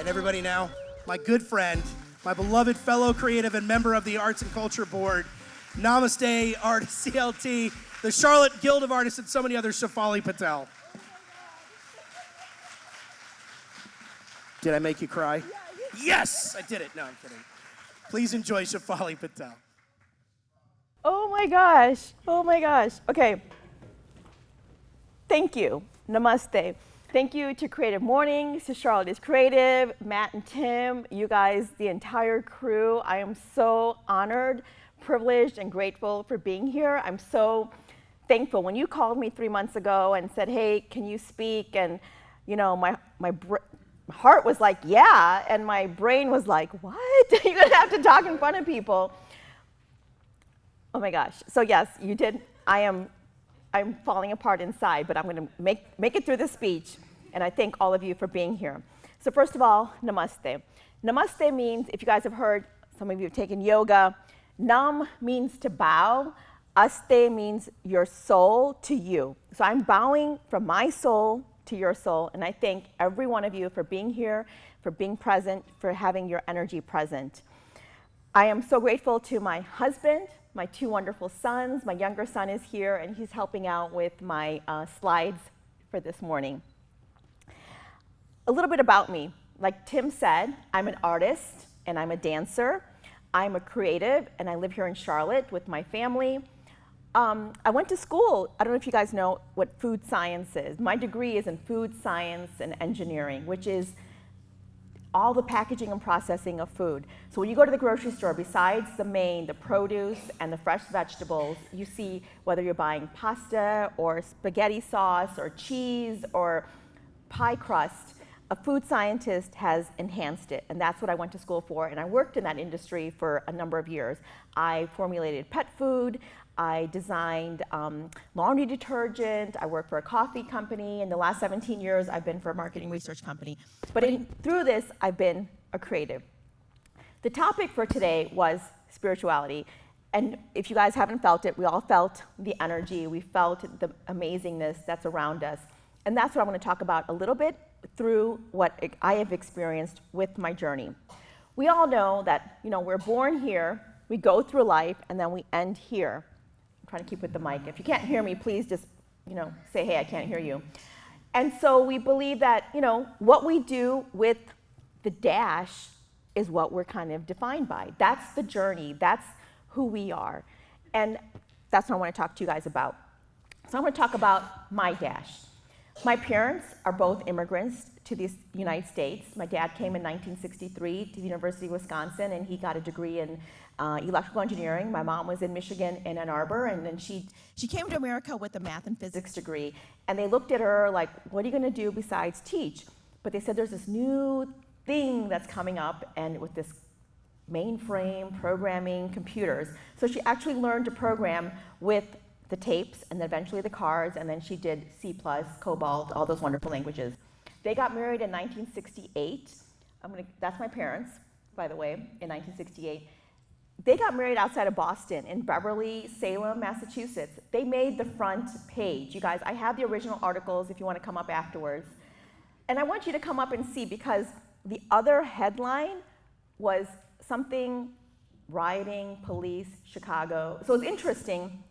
and everybody now, my good friend, my beloved fellow creative and member of the Arts and Culture Board, Namaste Artist CLT, the Charlotte Guild of Artists, and so many others, Shefalee Patel. Did I make you cry? Yes, I did it. No, I'm kidding. Please enjoy Shefalee Patel. Oh my gosh. Oh my gosh. Okay. Thank you. Namaste. Thank you to Creative Mornings, to Charlotte is Creative, Matt and Tim, you guys, the entire crew. I am so honored, privileged, and grateful for being here. I'm so thankful. When you called me 3 months ago and said, hey, can you speak? And you know, my heart was like, yeah, and my brain was like, what? You're gonna have to talk in front of people. Oh my gosh. So yes, you did. I'm falling apart inside, but I'm going to make it through the speech, and I thank all of you for being here. So first of all, namaste. Namaste means, if you guys have heard, some of you have taken yoga, nam means to bow, aste means your soul to you. So I'm bowing from my soul to your soul, and I thank every one of you for being here, for being present, for having your energy present. I am so grateful to my husband, my 2 wonderful sons. My younger son is here, and he's helping out with my slides for this morning. A little bit about me. Like Tim said, I'm an artist, and I'm a dancer. I'm a creative, and I live here in Charlotte with my family. I went to school. I don't know if you guys know what food science is. My degree is in food science and engineering, which is all the packaging and processing of food. So when you go to the grocery store, besides the produce and the fresh vegetables, you see whether you're buying pasta or spaghetti sauce or cheese or pie crust, a food scientist has enhanced it, and that's what I went to school for, and I worked in that industry for a number of years. I formulated pet food, I designed laundry detergent, I worked for a coffee company. In the last 17 years, I've been for a marketing research company. But through this, I've been a creative. The topic for today was spirituality. And if you guys haven't felt it, we all felt the energy, we felt the amazingness that's around us. And that's what I want to talk about a little bit through what I have experienced with my journey. We all know that, you know, we're born here, we go through life, and then we end here. I'm trying to keep with the mic. If you can't hear me, please just, you know, say, hey, I can't hear you. And so we believe that, you know, what we do with the dash is what we're kind of defined by. That's the journey. That's who we are. And that's what I want to talk to you guys about. So I'm going to talk about my dash. My parents are both immigrants to the United States. My dad came in 1963 to the University of Wisconsin, and he got a degree in electrical engineering. My mom was in Michigan in Ann Arbor, and then she came to America with a math and physics degree. And they looked at her like, what are you going to do besides teach? But they said there's this new thing that's coming up, and with this mainframe programming computers. So she actually learned to program with the tapes, and then eventually the cards, and then she did C++, COBOL, all those wonderful languages. They got married in 1968. That's my parents, by the way, in 1968. They got married outside of Boston, in Beverly, Salem, Massachusetts. They made the front page. You guys, I have the original articles if you want to come up afterwards. And I want you to come up and see, because the other headline was something, rioting, police, Chicago. So it's interesting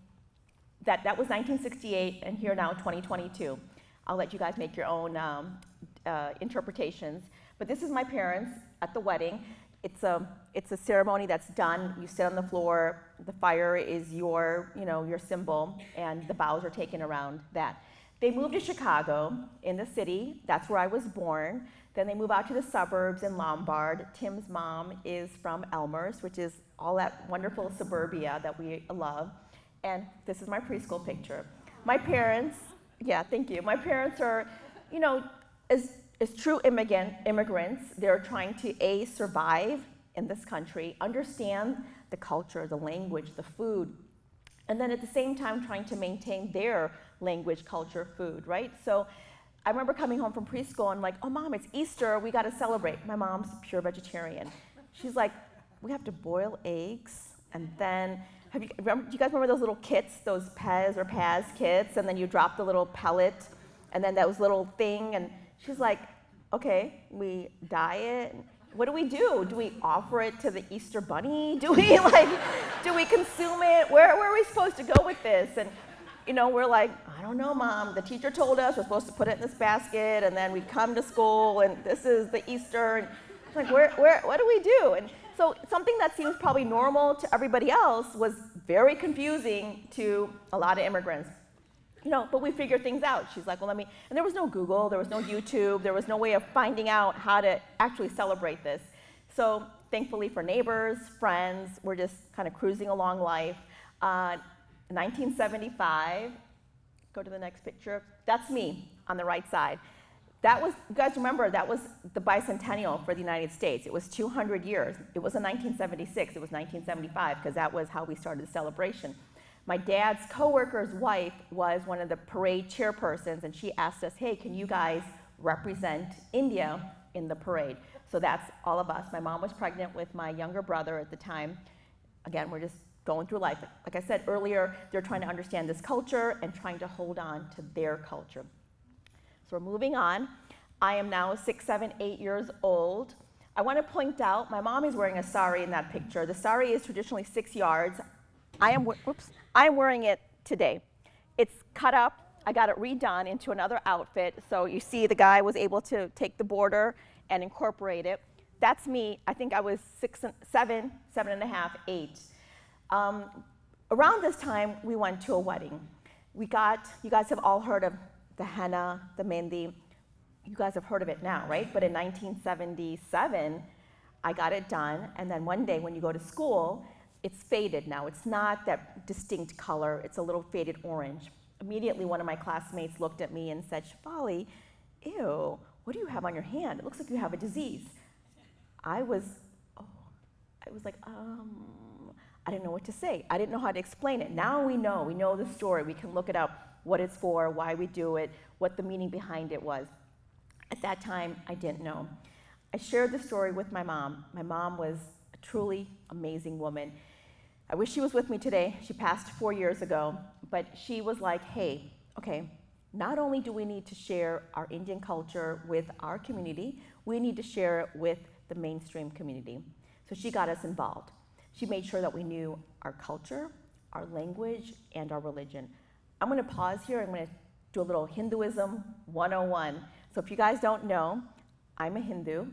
that was 1968, and here now, 2022. I'll let you guys make your own interpretations. But this is my parents at the wedding. It's a ceremony that's done. You sit on the floor. The fire is your symbol, and the vows are taken around that. They moved to Chicago in the city. That's where I was born. Then they move out to the suburbs in Lombard. Tim's mom is from Elmhurst, which is all that wonderful suburbia that we love. And this is my preschool picture. My parents, yeah, thank you. My parents are, you know, as true immigrants, they're trying to survive in this country, understand the culture, the language, the food, and then at the same time trying to maintain their language, culture, food, right? So I remember coming home from preschool and like, oh mom, it's Easter, we gotta celebrate. My mom's pure vegetarian. She's like, we have to boil eggs, and then, do you guys remember those little kits, those Pez or Paz kits, and then you drop the little pellet, and then that was little thing, and she's like, okay, we dye it. What do we do? Do we offer it to the Easter Bunny? Do we consume it? Where are we supposed to go with this? And we're like, I don't know, Mom. The teacher told us we're supposed to put it in this basket, and then we come to school, and this is the Easter. And it's like, what do we do? And so something that seems probably normal to everybody else was very confusing to a lot of immigrants. But we figured things out. She's like, well, and there was no Google, there was no YouTube, there was no way of finding out how to actually celebrate this. So thankfully for neighbors, friends, we're just kind of cruising along life. 1975, go to the next picture. That's me on the right side. That was, you guys remember, that was the bicentennial for the United States. It was 200 years. It wasn't 1976, it was 1975, because that was how we started the celebration. My dad's coworker's wife was one of the parade chairpersons, and she asked us, hey, can you guys represent India in the parade? So that's all of us. My mom was pregnant with my younger brother at the time. Again, we're just going through life. Like I said earlier, they're trying to understand this culture and trying to hold on to their culture. So we're moving on. I am now 6, 7, 8 years old. I want to point out, my mom is wearing a sari in that picture. The sari is traditionally 6 yards. I am wearing it today. It's cut up. I got it redone into another outfit. So you see the guy was able to take the border and incorporate it. That's me. I think I was 6, 7, 7 and a half, 8. Around this time, we went to a wedding. You guys have all heard of the henna, the mehndi. You guys have heard of it now, right? But in 1977, I got it done. And then one day when you go to school, it's faded now. It's not that distinct color. It's a little faded orange. Immediately, one of my classmates looked at me and said, Shefalee, ew, what do you have on your hand? It looks like you have a disease. I was like, I didn't know what to say. I didn't know how to explain it. Now we know the story. We can look it up, what it's for, why we do it, what the meaning behind it was. At that time, I didn't know. I shared the story with my mom. My mom was a truly amazing woman. I wish she was with me today. She passed 4 years ago, but she was like, hey, okay, not only do we need to share our Indian culture with our community, we need to share it with the mainstream community. So she got us involved. She made sure that we knew our culture, our language, and our religion. I'm going to pause here. I'm going to do a little Hinduism 101. So if you guys don't know, I'm a Hindu.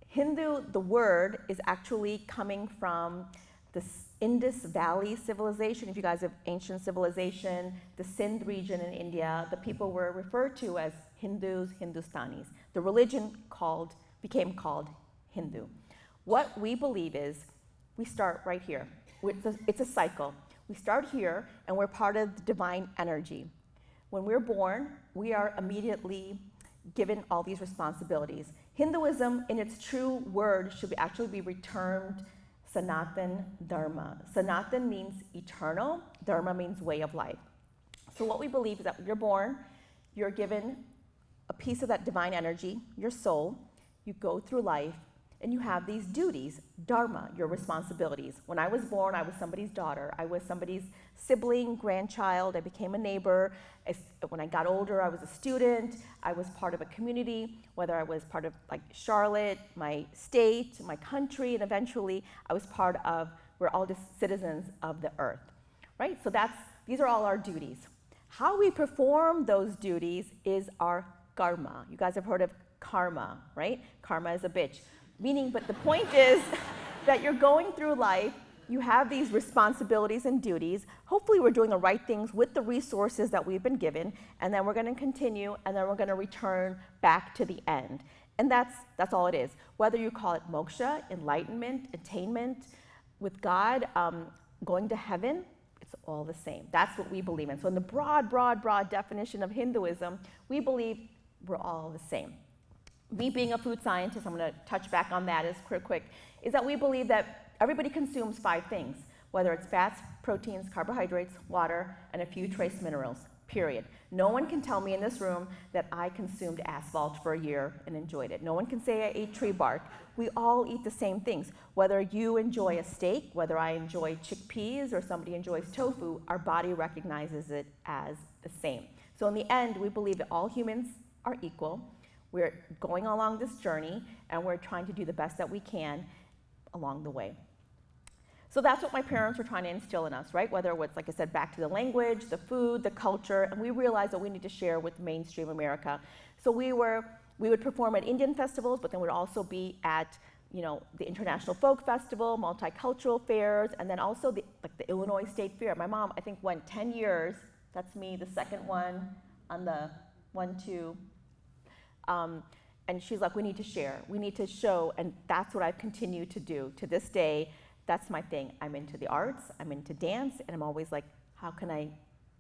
Hindu, the word, is actually coming from the Indus Valley civilization. If you guys have ancient civilization, the Sindh region in India, the people were referred to as Hindus, Hindustanis. The religion became called Hindu. What we believe is we start right here. It's a cycle. We start here, and we're part of the divine energy. When we're born, we are immediately given all these responsibilities. Hinduism, in its true word, should actually be returned Sanatan Dharma. Sanatan means eternal. Dharma means way of life. So what we believe is that when you're born, you're given a piece of that divine energy, your soul. You go through life, and you have these duties, dharma, your responsibilities. When I was born, I was somebody's daughter. I was somebody's sibling, grandchild. I became a neighbor. When I got older, I was a student. I was part of a community, whether I was part of like Charlotte, my state, my country, and eventually I was part of, we're all just citizens of the earth, right? So these are all our duties. How we perform those duties is our karma. You guys have heard of karma, right? Karma is a bitch. But the point is that you're going through life, you have these responsibilities and duties. Hopefully we're doing the right things with the resources that we've been given, and then we're going to continue, and then we're going to return back to the end. And that's all it is. Whether you call it moksha, enlightenment, attainment, with God, going to heaven, it's all the same. That's what we believe in. So in the broad definition of Hinduism, we believe we're all the same. Me being a food scientist, I'm going to touch back on that as quick, is that we believe that everybody consumes 5 things, whether it's fats, proteins, carbohydrates, water, and a few trace minerals, period. No one can tell me in this room that I consumed asphalt for a year and enjoyed it. No one can say I ate tree bark. We all eat the same things. Whether you enjoy a steak, whether I enjoy chickpeas, or somebody enjoys tofu, our body recognizes it as the same. So in the end, we believe that all humans are equal. We're going along this journey, and we're trying to do the best that we can along the way. So that's what my parents were trying to instill in us, right? Whether it was, like I said, back to the language, the food, the culture, and we realized that we need to share with mainstream America. So we would perform at Indian festivals, but then we'd also be at, the International Folk Festival, multicultural fairs, and then also the Illinois State Fair. My mom, I think, went 10 years. That's me, the second one on the 1, 2. And she's like, we need to share. We need to show, and that's what I've continued to do. To this day, that's my thing. I'm into the arts, I'm into dance, and I'm always like, how can I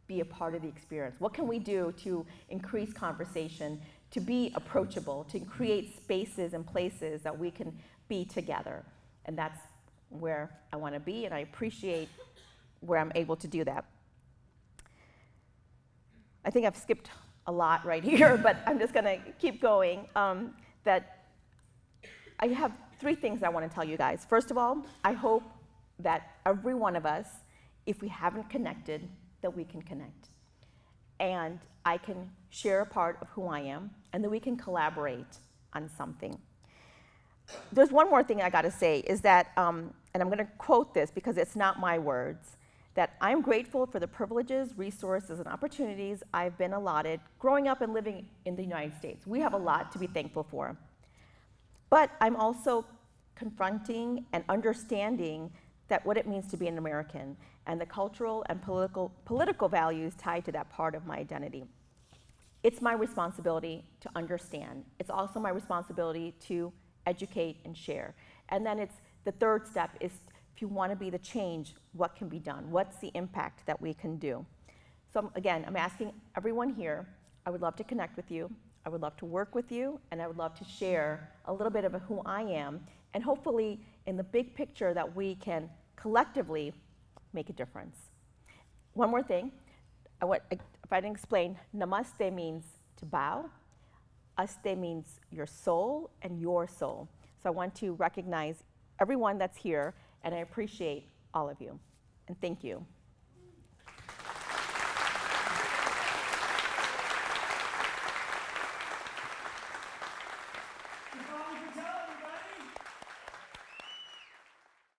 be a part of the experience? What can we do to increase conversation, to be approachable, to create spaces and places that we can be together? And that's where I want to be, and I appreciate where I'm able to do that. I think I've skipped a lot right here, but I'm just going to keep going. That I have 3 things I want to tell you guys. First of all, I hope that every one of us, if we haven't connected, that we can connect. And I can share a part of who I am, and that we can collaborate on something. There's one more thing I got to say, is that, and I'm going to quote this because it's not my words, that I'm grateful for the privileges, resources, and opportunities I've been allotted growing up and living in the United States. We have a lot to be thankful for. But I'm also confronting and understanding that what it means to be an American and the cultural and political values tied to that part of my identity. It's my responsibility to understand. It's also my responsibility to educate and share. And then it's the third step is, if you want to be the change, what can be done? What's the impact that we can do? So again, I'm asking everyone here, I would love to connect with you. I would love to work with you, and I would love to share a little bit of who I am, and hopefully in the big picture that we can collectively make a difference. One more thing, if I didn't explain, namaste means to bow, aste means your soul and your soul. So I want to recognize everyone that's here, and I appreciate all of you, and thank you.